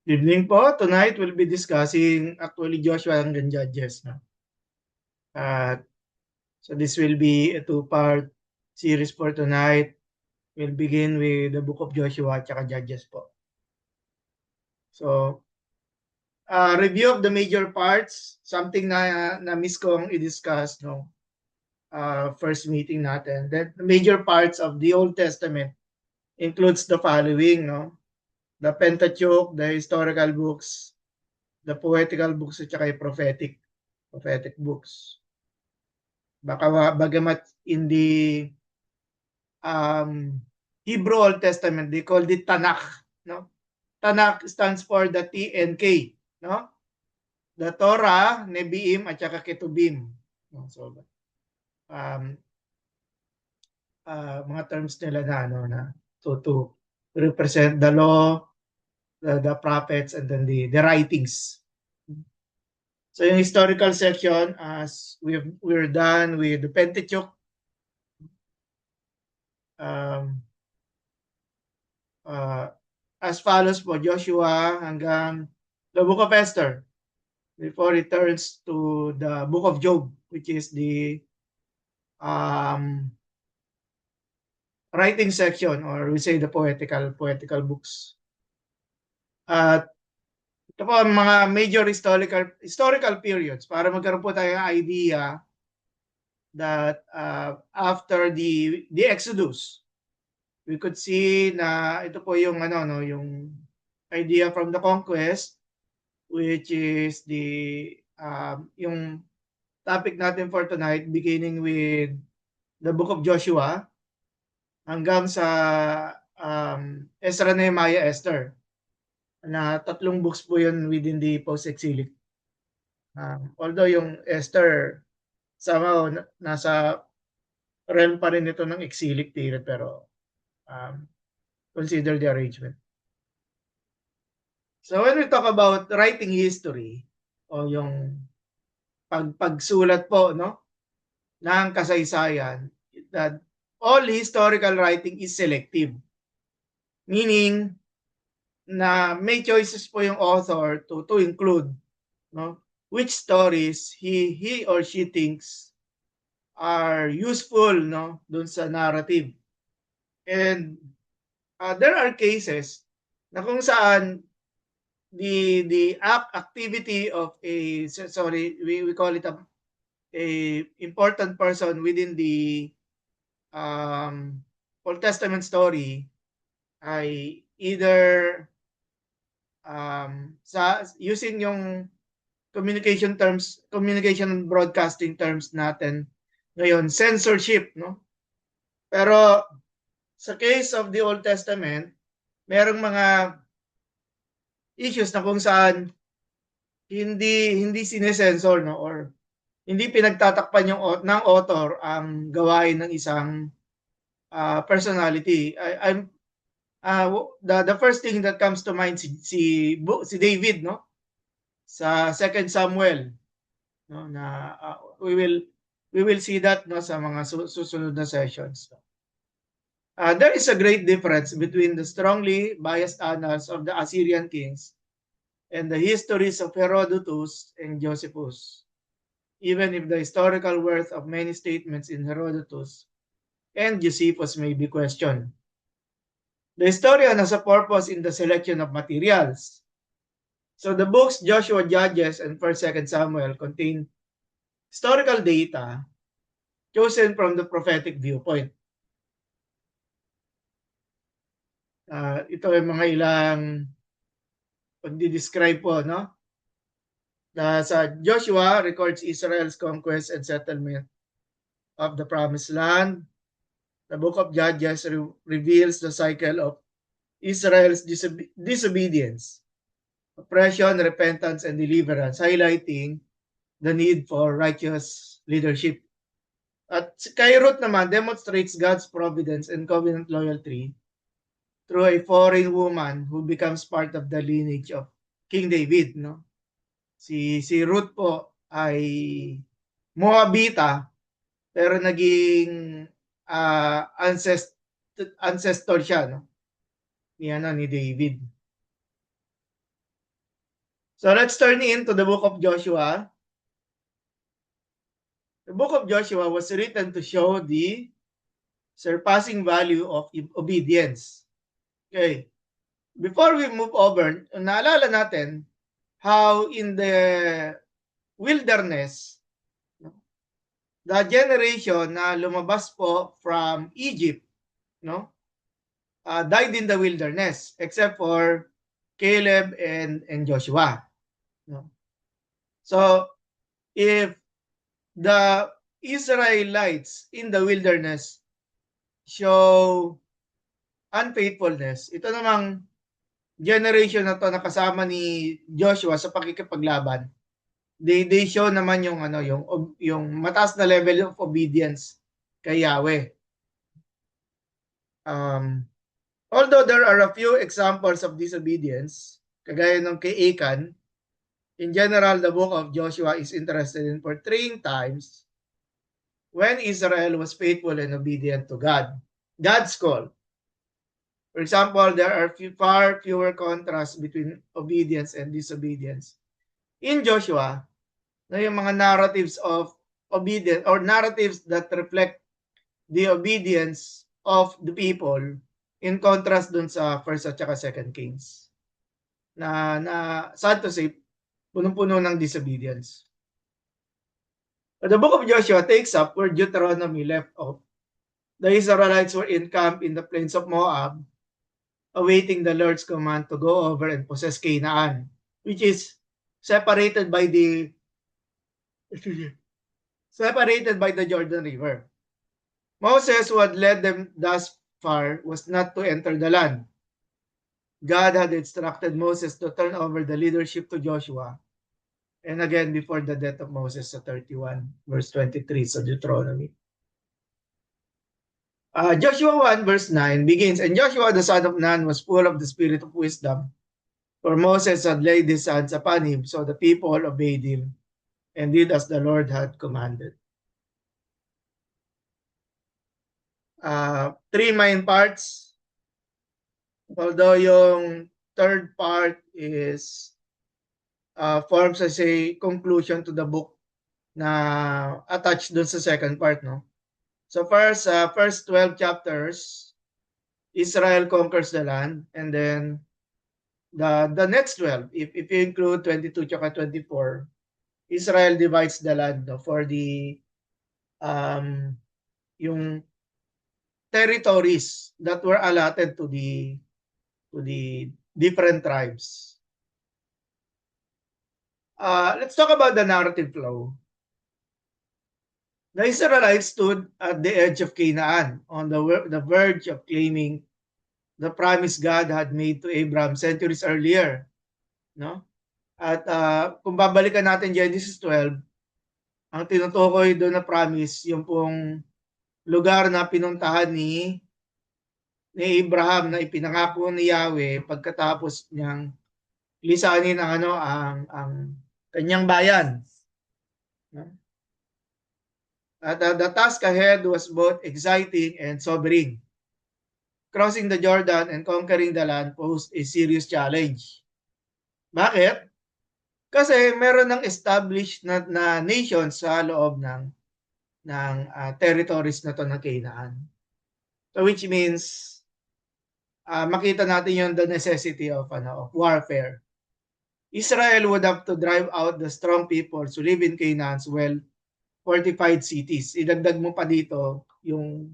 Evening po. Tonight we'll be discussing actually Joshua hanggang Judges. No? So this will be a two-part series for tonight. We'll begin with the book of Joshua at saka Judges po. So, review of the major parts, something na miss kong i-discuss no first meeting natin. That the major parts of the Old Testament includes the following, no? The Pentateuch, the historical books, the poetical books at saka yung prophetic books. Bagamat in the Hebrew Old Testament, they called it Tanakh. No? Tanakh stands for the T and K. No? The Torah, Nebiim, at saka Ketubim. No? So, mga terms nila na, ano, na to represent the law, the prophets, and then the writings. So yung historical section, as we're done with the Pentateuch, as follows po, Joshua hanggang the book of Esther before it turns to the book of Job, which is the writing section, or we say the poetical books. At ito po ang mga major historical periods para magkaroon po tayo ng idea that after the Exodus, we could see na ito po yung yung idea from the conquest, which is the yung topic natin for tonight, beginning with the book of Joshua hanggang sa Ezra, Nehemiah, Esther, na 3 books po yun within the post-exilic. Although yung Esther somehow nasa realm pa rin ito ng exilic period, pero consider the arrangement. So when we talk about writing history, o yung pagsulat po no ng kasaysayan, that all historical writing is selective. Meaning na may choices po yung author to include no which stories he or she thinks are useful no dun sa narrative. And there are cases na kung saan the activity of we call it a important person within the Old Testament story ay either using yung communication broadcasting terms natin ngayon, censorship, no? Pero sa case of the Old Testament, merong mga issues na kung saan hindi sinesensor, no, or hindi pinagtatakpan ng author ang gawain ng isang personality. The first thing that comes to mind si David, no, sa 2 Samuel, no, na we will see that no sa mga susunod na sessions. There is a great difference between the strongly biased annals of the Assyrian kings and the histories of Herodotus and Josephus, even if the historical worth of many statements in Herodotus and Josephus may be questioned. The historian has a purpose in the selection of materials. So the books Joshua, Judges, and 1st, 2nd Samuel contain historical data chosen from the prophetic viewpoint. Ito ay mga ilang pagdi-describe po, no? Sa Joshua records Israel's conquest and settlement of the promised land. The book of Judges reveals the cycle of Israel's disobedience, oppression, repentance, and deliverance, highlighting the need for righteous leadership. At kay Ruth naman demonstrates God's providence and covenant loyalty through a foreign woman who becomes part of the lineage of King David, no? Si Ruth po ay Moabita, pero naging ancestor siya, no? Ni David. So let's turn into the book of Joshua. The book of Joshua was written to show the surpassing value of obedience. Okay. Before we move over, naalala natin how in the wilderness, the generation na lumabas po from Egypt, no, died in the wilderness except for Caleb and Joshua. No? So if the Israelites in the wilderness show unfaithfulness, ito namang generation na to na kasama ni Joshua sa pakikipaglaban, they show naman yung yung mataas na level of obedience kay Yahweh. Although there are a few examples of disobedience, kagaya ng kay Achan, in general, the book of Joshua is interested in portraying times when Israel was faithful and obedient to God, God's call. For example, there are far fewer contrasts between obedience and disobedience. In Joshua, na yung mga narratives of obedience or narratives that reflect the obedience of the people in contrast dun sa first at saka second Kings. Na sad to say, punong-puno ng disobedience. But the book of Joshua takes up where Deuteronomy left off. The Israelites were encamped in the plains of Moab, awaiting the Lord's command to go over and possess Canaan, which is separated by the Jordan River. Moses, who had led them thus far, was not to enter the land. God had instructed Moses to turn over the leadership to Joshua. And again, before the death of Moses sa 31, verse 23 sa Deuteronomy. Joshua 1 verse 9 begins, and Joshua the son of Nun was full of the spirit of wisdom, for Moses had laid his hands upon him, so the people obeyed him and did as the Lord had commanded. Three main parts, although yung third part is forms as a conclusion to the book na attached dun sa second part, no? So first 12 chapters, Israel conquers the land, and then the next 12, if you include 22 tsaka 24, Israel divides the land, no, for the yung territories that were allotted to the different tribes. Let's talk about the narrative flow. The Israelites stood at the edge of Canaan, on the verge of claiming the promise God had made to Abraham centuries earlier, no? At kung babalikan natin Genesis 12, ang tinutukoy doon na promise, yung pong lugar na pinuntahan ni Abraham na ipinangako ni Yahweh pagkatapos niyang lisanin ang kanyang bayan. No? At the task ahead was both exciting and sobering. Crossing the Jordan and conquering the land posed a serious challenge. Bakit? Kasi meron ng established na nation sa loob ng territories na to ng Canaan. So which means makita natin yung the necessity of warfare. Israel would have to drive out the strong people who live in Canaan's well-fortified cities. Idagdag mo pa dito yung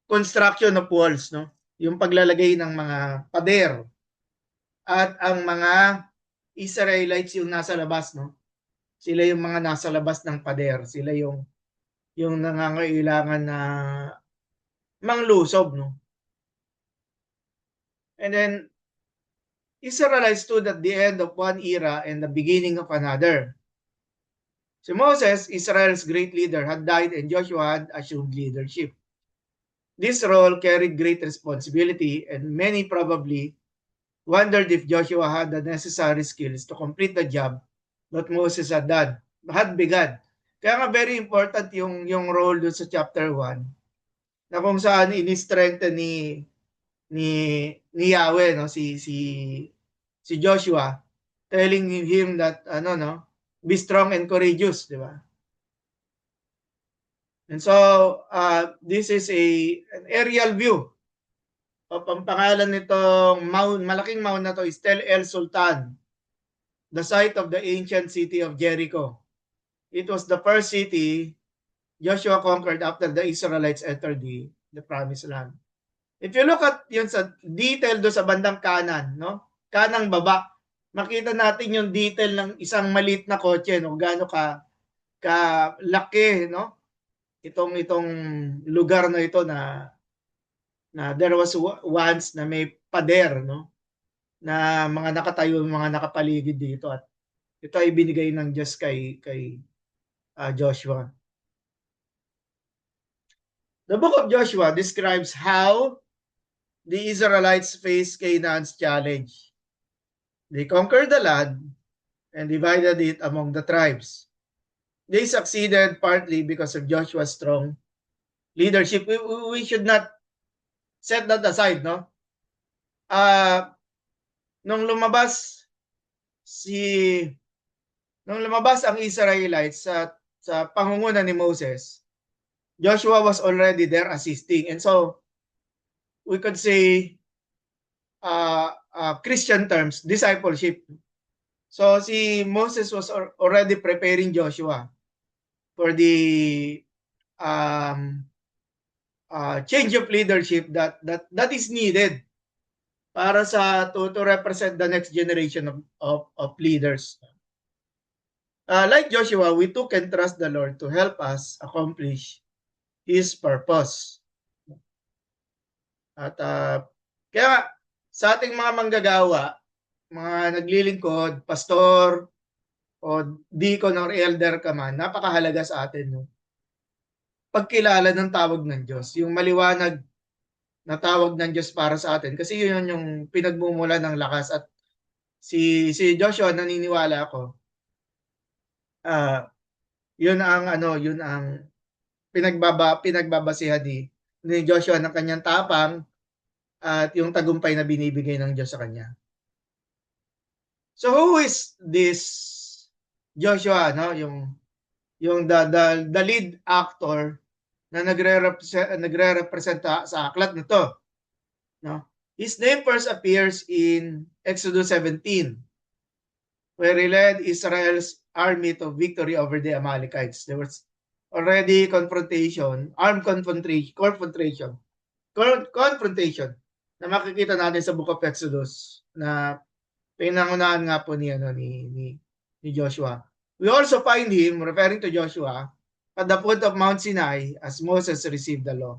construction of walls, no? Yung paglalagay ng mga pader. At ang mga Israelites yung nasa labas, no? Sila yung mga nasa labas ng pader. Sila yung nangangailangan na manglusob, no? And then Israelites stood at the end of one era and the beginning of another. Si Moses, Israel's great leader, had died and Joshua had assumed leadership. This role carried great responsibility, and many probably wondered if Joshua had the necessary skills to complete the job that Moses had begun. Kaya nga very important yung role dun sa chapter 1, na kung saan ini-strengthen ni Yahweh, no, si si Joshua, telling him that be strong and courageous, di ba? And so this is an aerial view of ang pangalan nitong mound, malaking mound na to is Tel El Sultan, the site of the ancient city of Jericho. It was the first city Joshua conquered after the Israelites entered the promised land. If you look at yun sa detail do sa bandang kanan, no? Kanang baba, makita natin yung detail ng isang maliit na kotse, no? Gaano ka laki, no? Itong lugar na ito na there was once na may pader, no? Na mga nakatayo, mga nakapaligid dito, at ito ay binigay ng Diyos kay Joshua. The book of Joshua describes how the Israelites faced Canaan's challenge. They conquered the land and divided it among the tribes. They succeeded partly because of Joshua's strong leadership. We should not set that aside, no? Nung lumabas ang Israelites sa pangunguna ni Moses, Joshua was already there assisting. And so we could say Christian terms, discipleship. So si Moses was already preparing Joshua for the change of leadership that is needed para to represent the next generation of leaders. Like Joshua, we too can trust the Lord to help us accomplish His purpose. At kaya sa ating mga manggagawa, mga naglilingkod, pastor, o deacon or elder ka man, napakahalaga sa atin, no? Pagkilala ng tawag ng Diyos, yung maliwanag na tawag ng Diyos para sa atin, kasi yun yung pinagmumula ng lakas. At si Joshua, naniniwala ako, yun ang pinagbabasihan ni Joshua ng kanyang tapang at yung tagumpay na binibigay ng Diyos sa kanya. So who is this Joshua, no? Yung the lead actor na nagre-represent sa aklat na to, no? His name first appears in Exodus 17, where he led Israel's army to victory over the Amalekites. There was already armed confrontation na makikita natin sa Book of Exodus na pinangunahan nga po ni Joshua. We also find him, referring to Joshua, at the foot of Mount Sinai as Moses received the law.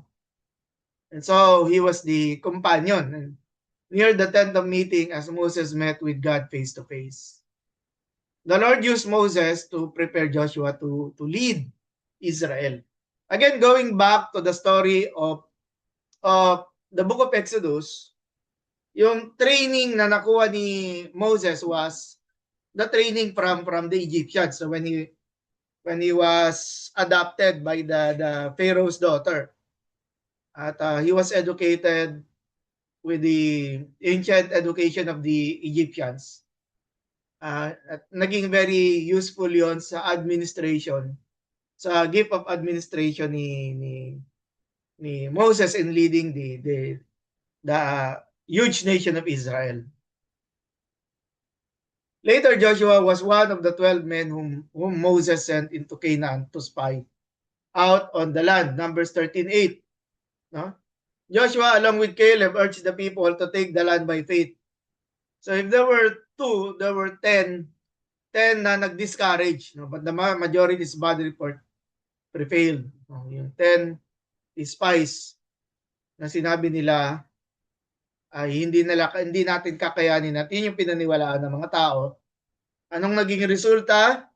And so he was the companion near the tent of meeting as Moses met with God face to face. The Lord used Moses to prepare Joshua to lead Israel. Again, going back to the story of the book of Exodus, yung training na nakuha ni Moses was the training from the Egyptians. So when he was adopted by the Pharaoh's daughter, at he was educated with the ancient education of the Egyptians. At naging very useful yon sa administration, sa gift of administration ni Moses in leading the huge nation of Israel. Later, Joshua was one of the 12 men whom Moses sent into Canaan to spy out on the land. Numbers 13:8. No? Joshua, along with Caleb, urged the people to take the land by faith. So if there were 2, there were 10 na nag-discourage. No? But the majority's body report prevailed. No? Yung 10 spies na sinabi nila ay hindi natin kakayanin at yun yung pinaniwalaan ng mga tao. Anong naging resulta?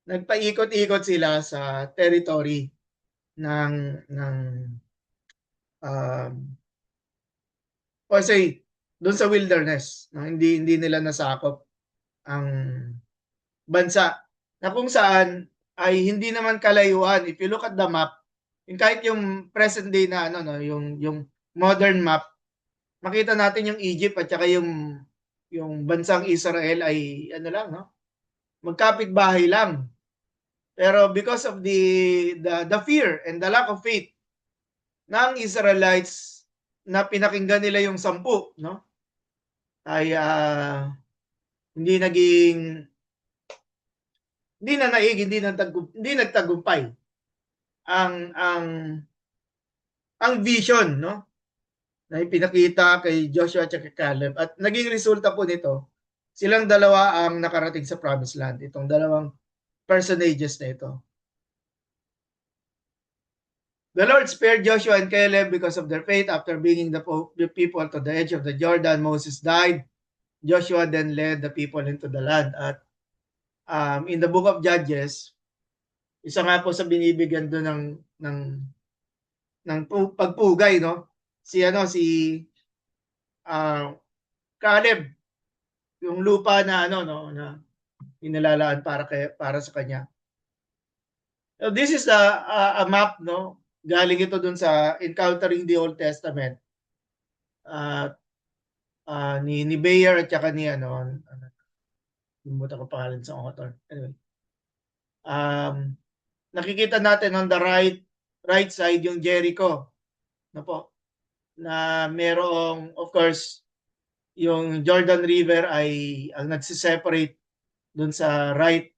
Nagpaikot-ikot sila sa territory ng doon sa wilderness, no? Hindi nila nasakop ang bansa na kung saan ay hindi naman kalayuan. If you look at the map, kahit yung present day na yung modern map, makita natin yung Egypt at saka yung yung bansang Israel ay ano lang, no? Magkapit-bahay lang. Pero because of the fear and the lack of faith ng Israelites na pinakinggan nila yung 10, no? Ay hindi naging hindi na naig, hindi nagtagumpay ang vision, no? Na ipinakita kay Joshua at kay Caleb. At naging resulta po nito, silang dalawa ang nakarating sa promised land. Itong dalawang personages na ito. The Lord spared Joshua and Caleb because of their faith. After bringing the people to the edge of the Jordan, Moses died. Joshua then led the people into the land. At in the book of Judges, isa nga po sa binibigyan doon ng pagpugay, no? Si Caleb, yung lupa na na inilalaan para sa kanya. So this is a map, no? Galing ito dun sa Encountering the Old Testament. Ni Bayer at saka ni limutan ko pangalan sa author. Anyway. Nakikita natin on the right side yung Jericho. No po. Na merong, of course, yung Jordan River ay ang nagsiseparate dun sa right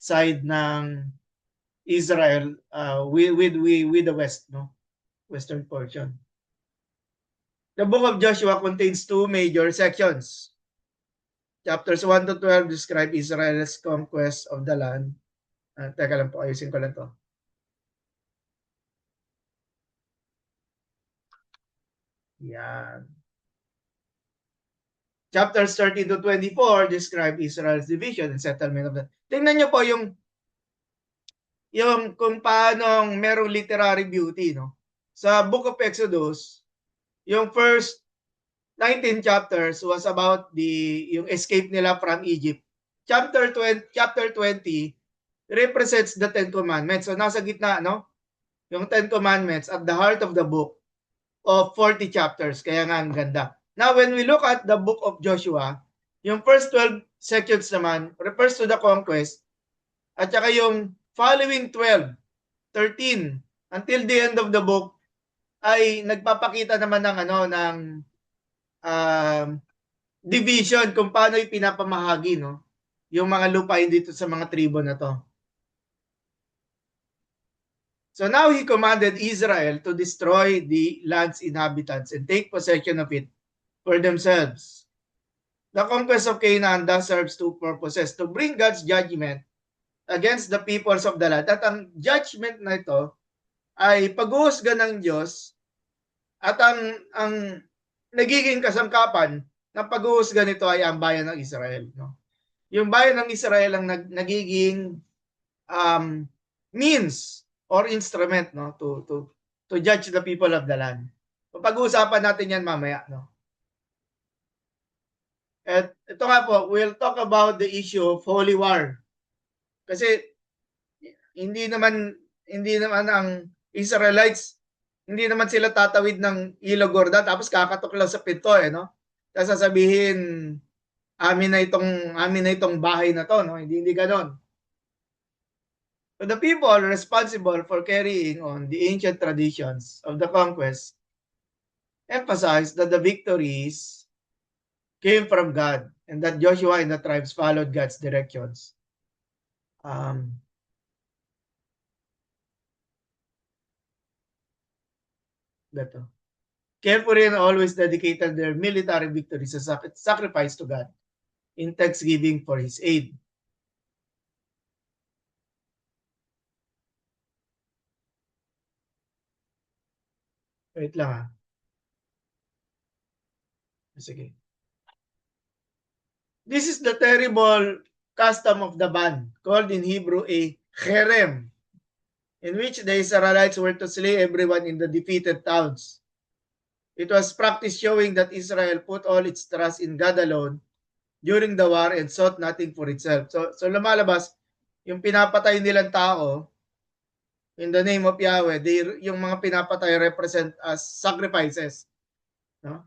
side ng Israel with the west, no? Western portion. The book of Joshua contains 2 major sections. Chapters 1 to 12 describe Israel's conquest of the land. Teka lang po, ayusin ko lang to. Yan. Chapters 30 to 24 describe Israel's division and settlement of the... Tingnan nyo po yung kung paano merong literary beauty, no? Sa Book of Exodus, yung first 19 chapters was about yung escape nila from Egypt. Chapter 20 represents the 10 Commandments. So nasa gitna, no? Yung 10 Commandments at the heart of the book of 40 chapters. Kaya nga ang ganda. Now, when we look at the book of Joshua, yung first 12 sections naman refers to the conquest at saka yung following 12, 13 until the end of the book ay nagpapakita naman ng division kung paano ipinapamahagi, no? Yung mga lupain dito sa mga tribo na to. So now he commanded Israel to destroy the land's inhabitants and take possession of it for themselves. The conquest of Canaan thus serves 2 purposes: to bring God's judgment against the peoples of the land. At ang judgment na ito ay pag-uusga ng Diyos at ang nagiging kasangkapan ng pag-uusga nito ay ang bayan ng Israel. No? Yung bayan ng Israel ang nagiging means or instrument, no, to judge the people of the land. Pag-uusapan natin yan mamaya, no. At ito nga po, we'll talk about the issue of holy war. Kasi hindi naman ang Israelites, hindi naman sila tatawid ng Ilog Jordan tapos kakatok lang sa pinto, no. Tapos sasabihin, amin na itong bahay na to, no. Hindi ganoon. So the people responsible for carrying on the ancient traditions of the conquest emphasized that the victories came from God and that Joshua and the tribes followed God's directions. Carefully and always dedicated their military victories as a sacrifice to God in thanksgiving for His aid. Wait lang Sige. This is the terrible custom of the ban, called in Hebrew a cherem, in which the Israelites were to slay everyone in the defeated towns. It was practice showing that Israel put all its trust in God alone during the war and sought nothing for itself. So lumalabas, yung pinapatay nilang tao in the name of Yahweh, yung mga pinapatay represent as sacrifices. No?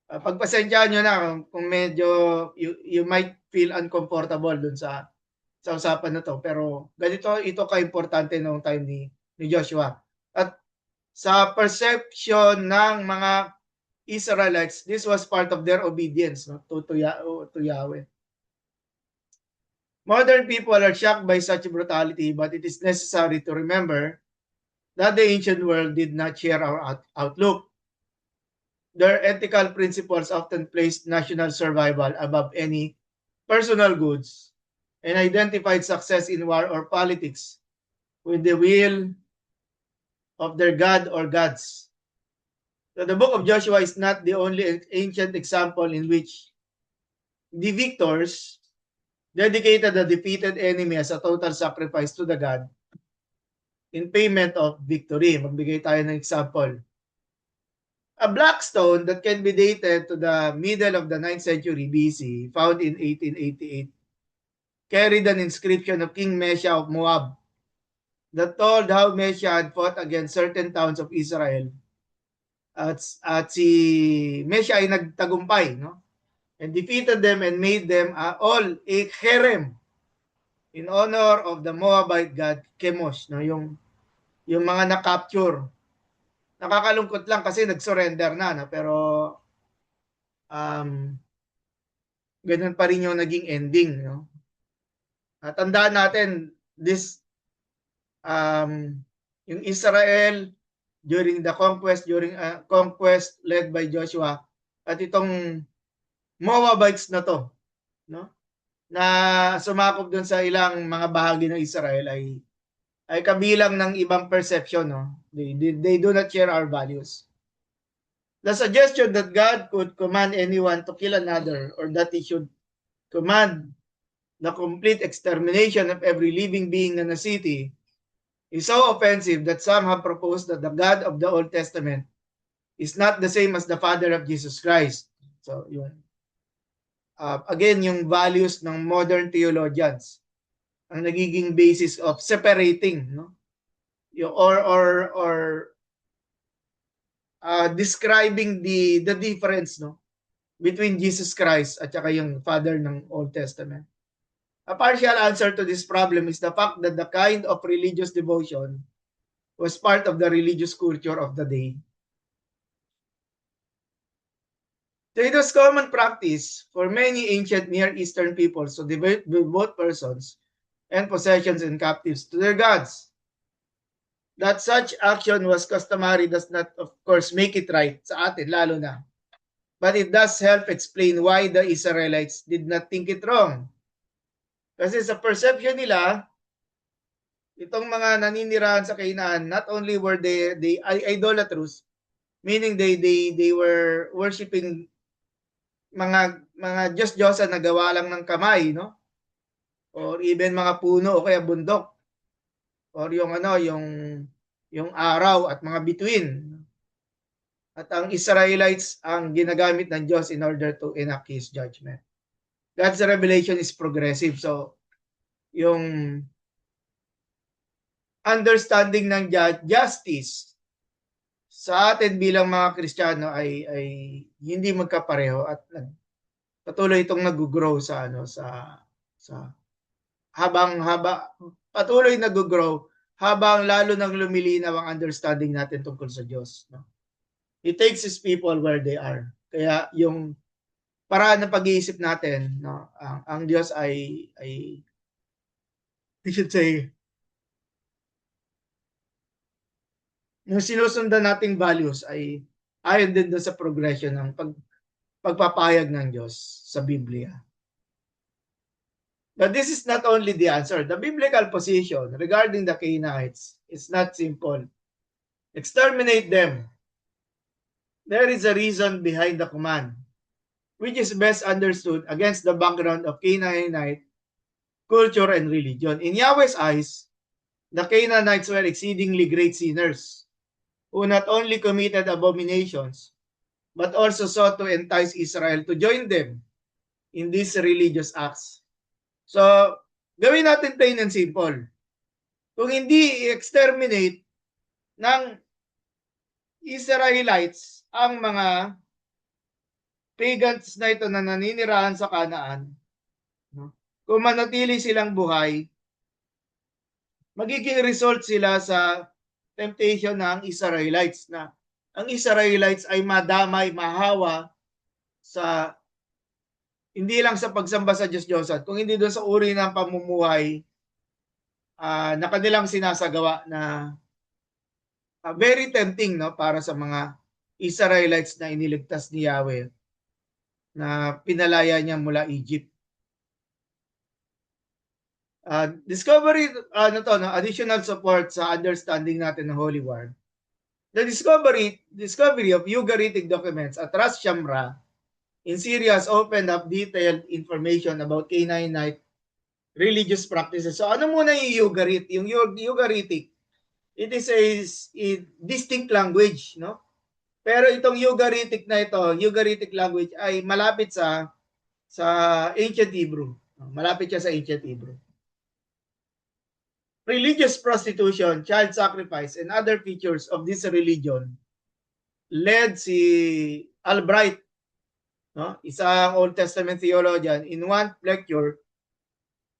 Pagpasensyahan nyo na kung medyo you might feel uncomfortable dun sa usapan na to. Pero ganito, ito ka-importante noong time ni Joshua. At sa perception ng mga Israelites, this was part of their obedience, no, to Yahweh. Modern people are shocked by such brutality, but it is necessary to remember that the ancient world did not share our outlook. Their ethical principles often placed national survival above any personal goods and identified success in war or politics with the will of their god or gods. So the book of Joshua is not the only ancient example in which the victors dedicated the defeated enemy as a total sacrifice to the god in payment of victory. Magbigay tayo ng example. A black stone that can be dated to the middle of the 9th century BC, found in 1888, carried an inscription of King Mesha of Moab that told how Mesha had fought against certain towns of Israel. At si Mesha ay nagtagumpay, no? And defeated them and made them all a herem in honor of the Moabite god Chemosh, no? Yung mga na-capture. Nakakalungkot lang kasi nag-surrender na, no? Pero ganun pa rin yung naging ending, no? At tandaan natin this yung Israel during the conquest led by Joshua at itong Moabites na to, no? Na sumakop doon sa ilang mga bahagi ng Israel ay kabilang ng ibang perception, no? They do not share our values. The suggestion that God could command anyone to kill another or that he should command the complete extermination of every living being in a city is so offensive that some have proposed that the God of the Old Testament is not the same as the Father of Jesus Christ. So, again, yung values ng modern theologians ang nagiging basis of separating, no? Or describing the difference, no, between Jesus Christ at saka yung Father ng Old Testament. A partial answer to this problem is the fact that the kind of religious devotion was part of the religious culture of the day. So it was common practice for many ancient Near Eastern peoples to devote both persons and possessions and captives to their gods. That such action was customary does not, of course, make it right sa atin, lalo na. But it does help explain why the Israelites did not think it wrong. Kasi sa perception nila, itong mga naninirahan sa Canaan, not only were they idolatrous, meaning they were worshiping mga Diyos-Diyosan na gawa lang ng kamay, no? Or even mga puno o kaya bundok. Or yung araw at mga bituin. At ang Israelites ang ginagamit ng Diyos in order to enact His judgment. God's revelation is progressive. So, yung understanding ng justice sa atin bilang mga Kristiyano ay hindi magkapareho at patuloy itong nag-grow sa patuloy nag-grow habang lalo nang lumilinaw ang understanding natin tungkol sa Diyos, no? He takes His people where they are. Kaya yung paraan ng pag-iisip natin, no, ang Diyos ay we should say, yung sinusundan nating values ay ayon din doon sa progression ng pagpapahayag ng Diyos sa Biblia. But this is not only the answer. The biblical position regarding the Canaanites is not simple. Exterminate them. There is a reason behind the command, which is best understood against the background of Canaanite culture and religion. In Yahweh's eyes, the Canaanites were exceedingly great sinners who not only committed abominations, but also sought to entice Israel to join them in these religious acts. So, gawin natin plain and simple. Kung hindi i-exterminate ng Israelites ang mga pagans na ito na naninirahan sa Canaan, no? Kung manatili silang buhay, magiging result sila sa temptation ng Israelites na ang Israelites ay madamay, mahawa sa hindi lang sa pagsamba sa Diyos-Diyosan, kung hindi doon sa uri ng pamumuhay na kanilang sinasagawa na very tempting, no, para sa mga Israelites na iniligtas ni Yahweh na pinalaya niya mula Egypt. Discovery, no, additional support sa understanding natin ng Holy War. The discovery of Ugaritic documents at Ras Shamra in Syria has opened up detailed information about Canaanite religious practices. So ano muna yung Ugarit? Yung Ugaritic, it is a distinct language, no? Pero itong Ugaritic na ito, Ugaritic language ay malapit sa Ancient Hebrew. Malapit siya sa Ancient Hebrew. Religious prostitution, child sacrifice, and other features of this religion led si Albright, no, isang Old Testament theologian, in one lecture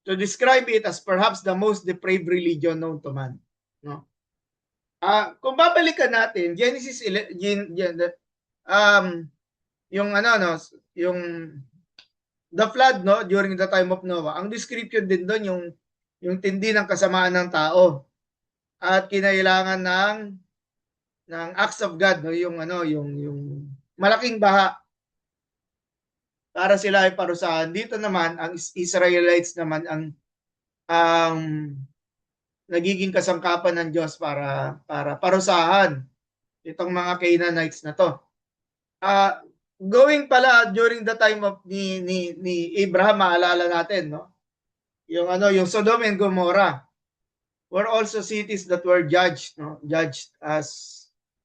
to describe it as perhaps the most depraved religion known to man, no? Kung babalikan natin Genesis yung yung the flood, no, during the time of Noah, ang description din doon yung tindi ng kasamaan ng tao at kinailangan ng acts of God, no, yung malaking baha para sila ay parusahan. Dito naman ang Israelites naman ang nagiging kasangkapan ng Diyos para parusahan itong mga Canaanites na to. Going pala during the time of ni Abraham, maalala natin, no? Yung Sodom and Gomorrah were also cities that were judged as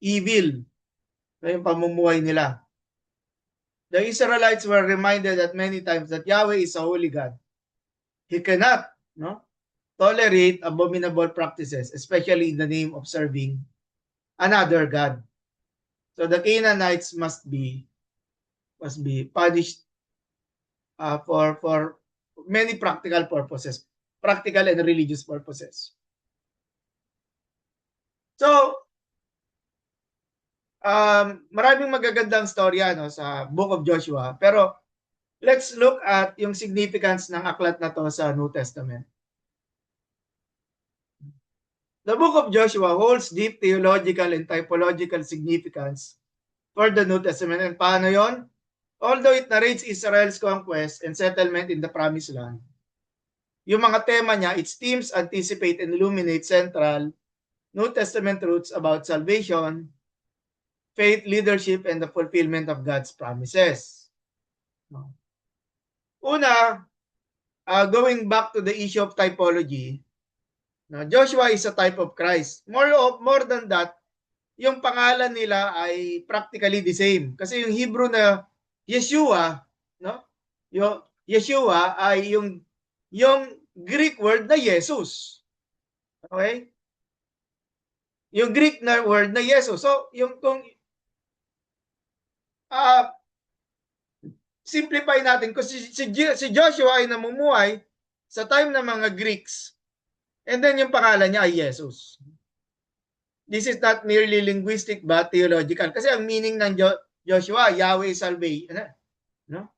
evil na yung pamumuhay nila. The Israelites were reminded that many times that Yahweh is a holy God. He cannot, no, tolerate abominable practices, especially in the name of serving another God. So the Canaanites must be punished for many practical purposes, practical and religious purposes. So, maraming magagandang storya, no, sa Book of Joshua, pero let's look at yung significance ng aklat na to sa New Testament. The Book of Joshua holds deep theological and typological significance for the New Testament. And paano yon? Although it narrates Israel's conquest and settlement in the Promised Land, yung mga tema niya, its themes anticipate and illuminate central New Testament truths about salvation, faith, leadership, and the fulfillment of God's promises. Una, going back to the issue of typology, Joshua is a type of Christ. More than that, yung pangalan nila ay practically the same. Kasi yung Hebrew na Yeshua, no? Yung Yeshua ay yung Greek word na Jesus. Okay? Yung Greek na word na Jesus. So, simplify natin, kasi si Joshua ay namumuhay sa time ng mga Greeks, and then yung pangalan niya ay Jesus. This is not merely linguistic but theological. Kasi ang meaning ng Joshua, Yahweh salve, no?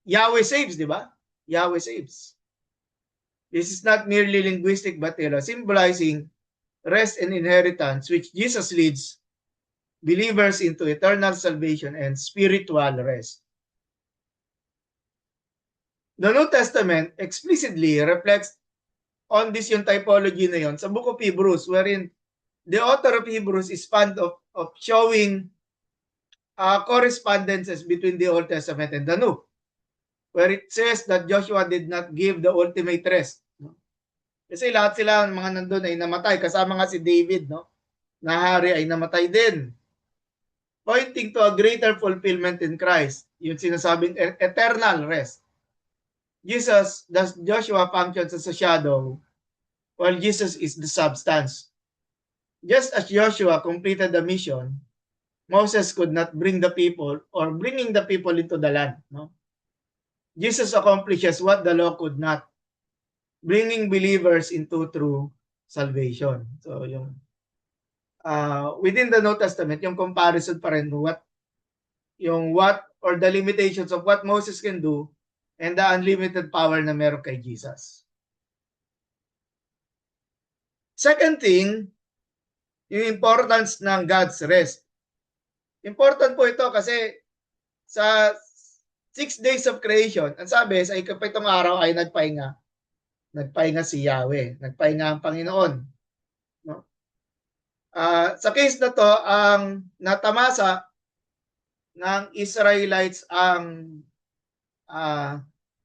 Yahweh saves, di ba? Yahweh saves. This is not merely linguistic but theological, symbolizing rest and inheritance which Jesus leads believers into eternal salvation and spiritual rest. The New Testament explicitly reflects on this yung typology na yon sa Book of Hebrews, wherein the author of Hebrews is fond of showing correspondences between the Old Testament and the New, where it says that Joshua did not give the ultimate rest. Kasi lahat sila mga nandun ay namatay, kasama nga si David, no, na hari ay namatay din. Pointing to a greater fulfillment in Christ, yung sinasabing eternal rest. Joshua functions as a shadow, while Jesus is the substance. Just as Joshua completed the mission, Moses could not bring the people or bringing the people into the land. No? Jesus accomplishes what the law could not, bringing believers into true salvation. So within the New Testament, yung comparison pa rin what or the limitations of what Moses can do and the unlimited power na meron kay Jesus. Second thing, yung importance ng God's rest. Important po ito kasi sa 6 days of creation, ang sabi sa ikapitong araw ay nagpahinga. Nagpahinga si Yahweh. Nagpahinga ang Panginoon. No? Sa case na to, ang natamasa ng Israelites ang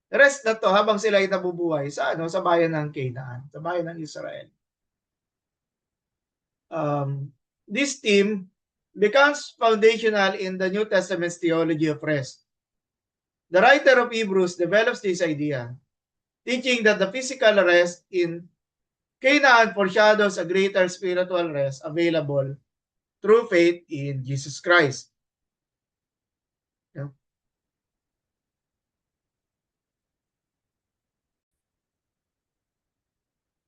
rest na to habang sila ay nabubuhay sa bayan ng Canaan, sa bayan ng Israel. This theme becomes foundational in the New Testament's theology of rest. The writer of Hebrews develops this idea, teaching that the physical rest in Canaan foreshadows a greater spiritual rest available through faith in Jesus Christ.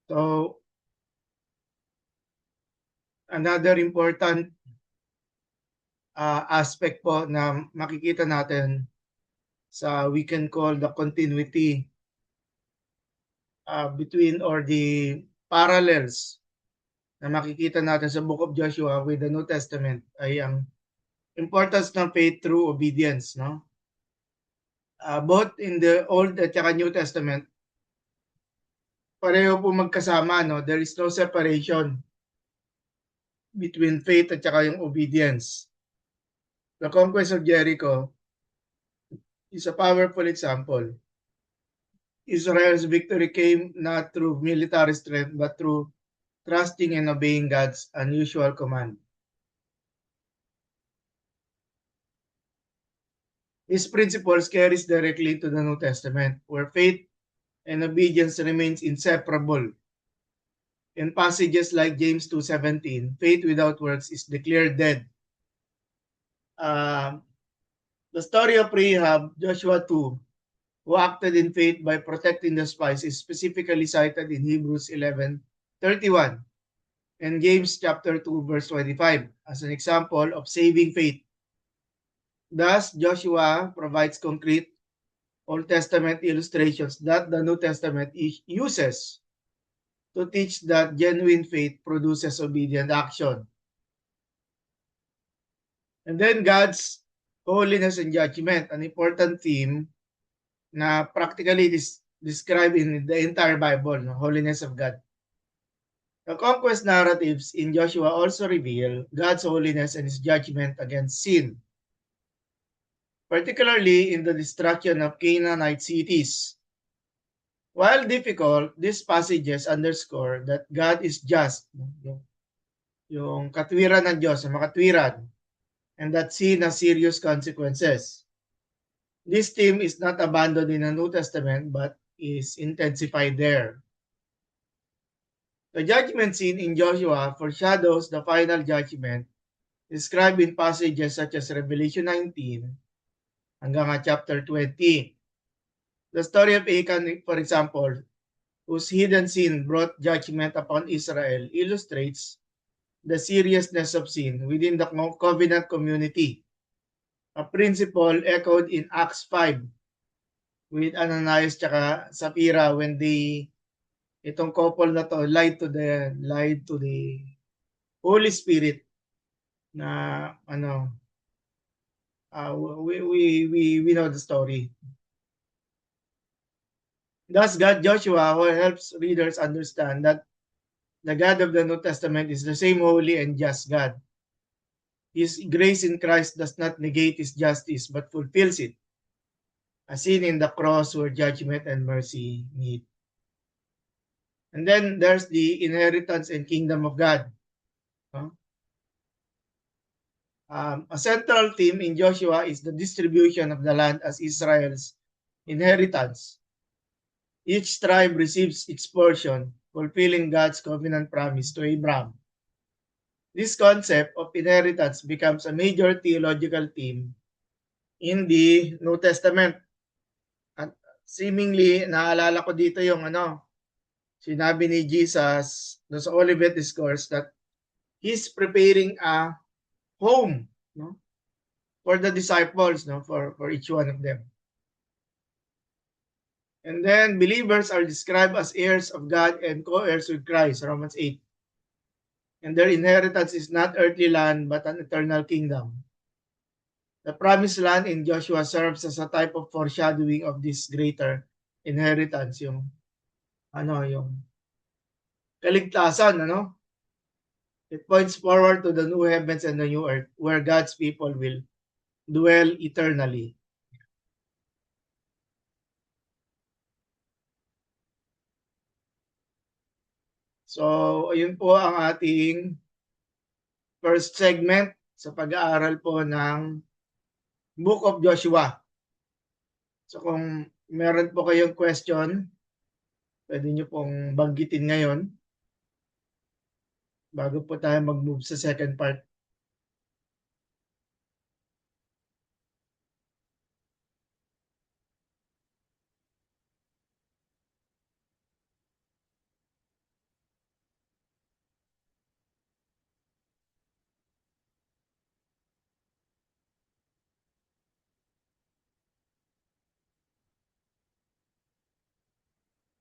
So, another important aspect po na makikita natin we can call the continuity between or the parallels na makikita natin sa Book of Joshua with the New Testament ay ang importance ng faith through obedience, no? Both in the Old at saka New Testament, pareho po magkasama, no? There is no separation between faith at saka yung obedience. The conquest of Jericho is a powerful example. Israel's victory came not through military strength but through trusting and obeying God's unusual command. These principles carries directly to the New Testament, where faith and obedience remains inseparable. In passages like James 2:17, faith without works is declared dead. The story of Rahab, Joshua 2, who acted in faith by protecting the spies, is specifically cited in Hebrews 11:31 and James chapter 2 verse 25 as an example of saving faith. Thus, Joshua provides concrete Old Testament illustrations that the New Testament uses to teach that genuine faith produces obedient action. And then God's holiness and judgment, an important theme na practically described in the entire Bible, no? Holiness of God. The conquest narratives in Joshua also reveal God's holiness and his judgment against sin, particularly in the destruction of Canaanite cities. While difficult, these passages underscore that God is just, yung katwiran ng Diyos, makatwiran, and that sin has serious consequences. This theme is not abandoned in the New Testament but is intensified there. The judgment scene in Joshua foreshadows the final judgment described in passages such as Revelation 19 hanggang chapter 20. The story of Achan, for example, whose hidden sin brought judgment upon Israel, illustrates the seriousness of sin within the covenant community, a principle echoed in Acts 5 with Ananias at Sapphira when itong couple na to lied to the Holy Spirit na we know the story. Thus, God Joshua helps readers understand that the God of the New Testament is the same holy and just God. His grace in Christ does not negate his justice but fulfills it, as seen in the cross where judgment and mercy meet. And then there's the inheritance and kingdom of God. A central theme in Joshua is the distribution of the land as Israel's inheritance. Each tribe receives its portion, fulfilling God's covenant promise to Abraham. This concept of inheritance becomes a major theological theme in the New Testament. At seemingly, naalala ko dito yung sinabi ni Jesus sa Olivet Discourse that He's preparing a home, no, for the disciples, no, for each one of them. And then believers are described as heirs of God and co-heirs with Christ, Romans 8. And their inheritance is not earthly land, but an eternal kingdom. The promised land in Joshua serves as a type of foreshadowing of this greater inheritance, yung kaligtasan, It points forward to the new heavens and the new earth where God's people will dwell eternally. So, ayun po ang ating first segment sa pag-aaral po ng Book of Joshua. So, kung meron po kayong question, pwede nyo pong banggitin ngayon bago po tayo mag-move sa second part.